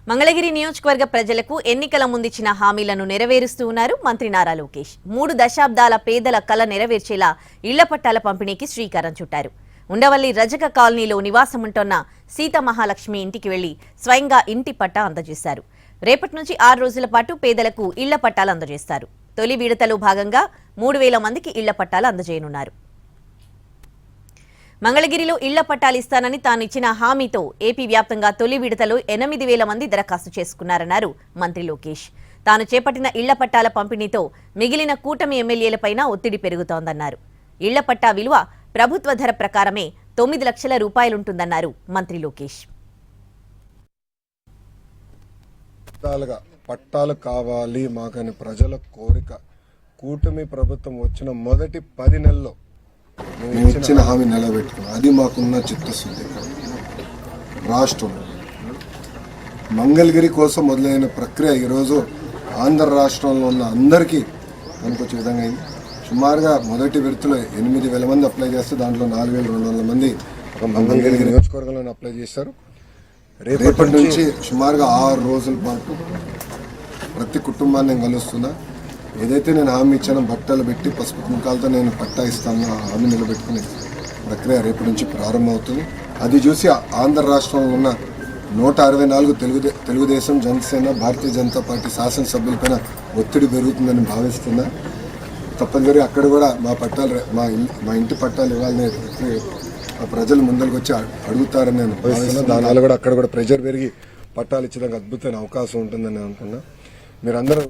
మంగళగిరి నియోజకవర్గ ప్రజలకు ఎన్నికల ముందిచ్చిన హామీలను నెరవేరుస్తూ ఉన్నారు మంత్రి నారా లోకేష్. 3 దశాబ్దాల పేదల కల నెరవేర్చేలా ఇళ్ల పట్టాల పంపిణీకి శ్రీకారం చుట్టారు. ఉండవల్లి రజక కాలనీలో నివాసముంటోన్న సీత మహాలక్ష్మి ఇంటికి వెళ్లి స్వయంగా ఇంటి పట్టా అందజేశారు. రేపటి నుంచి 6 రోజుల పాటు పేదలకు ఇళ్ల పట్టాలు అందజేస్తారు. తొలి విడతలో భాగంగా 3000 మందికి ఇళ్ల పట్టాలు అందజేయనున్నారు. మంగళగిరిలో ఇళ్ల పట్టాలు ఇస్తానని తాను ఇచ్చిన హామీతో ఏపీ వ్యాప్తంగా తొలి విడతలో 8000 మంది దరఖాస్తు చేసుకున్నారన్నారు మంత్రి లోకేష్. తాను చేపట్టిన ఇళ్ల పట్టాల పంపిణీతో మిగిలిన కూటమి ఎమ్మెల్యేలపైన ఒత్తిడి పెరుగుతోందన్నారు. ఇళ్ల పట్టా విలువ ప్రభుత్వ ధర ప్రకారమే 9 లక్షల రూపాయలుంటుందన్నారు మంత్రి లోకేష్. పట్టాలు కావాలి మాకని ప్రజల కోరిక. కూటమి ప్రభుత్వం వచ్చిన మొదటి 10 నెలల్లో మేము ఇచ్చిన హామీ నిలబెట్టుకున్నాం. అది మాకున్న చిత్తశుద్ధి. రాష్ట్రంలో మంగళగిరి కోసం మొదలైన ప్రక్రియ ఈరోజు ఆంధ్ర రాష్ట్రంలో ఉన్న అందరికీ పనికొచ్చే విధంగా అయింది. సుమారుగా మొదటి విడతలో 8000 మంది అప్లై చేస్తే దాంట్లో 4200 మంది మంగళగిరి నియోజకవర్గంలో అప్లై చేశారు. రేపటి నుంచి సుమారుగా 6 రోజుల పాటు ప్రతి కుటుంబాన్ని నేను కలుస్తున్నా. ఏదైతే నేను హామీ ఇచ్చానో బట్టలు పెట్టి పసుపు కుంకాలతో నేను పట్టా ఇస్తాను, హామీ నిలబెట్టుకునే ప్రక్రియ రేపటి నుంచి ప్రారంభమవుతుంది. అది చూసి ఆంధ్ర రాష్ట్రంలో ఉన్న 164 తెలుగుదేశం, జనసేన, భారతీయ జనతా పార్టీ శాసనసభ్యులపైన ఒత్తిడి పెరుగుతుందని భావిస్తున్నా. తప్పనిసరి అక్కడ కూడా మా ఇంటి పట్టాలు ఇవ్వాలని ప్రజలు ముందరికి వచ్చి అడుగుతారని నేను భావిస్తున్నాను. దానివల్ల కూడా అక్కడ కూడా ప్రెజర్ పెరిగి పట్టాలు ఇచ్చడానికి అద్భుతమైన అవకాశం ఉంటుందని అనుకున్నా. మీరందరూ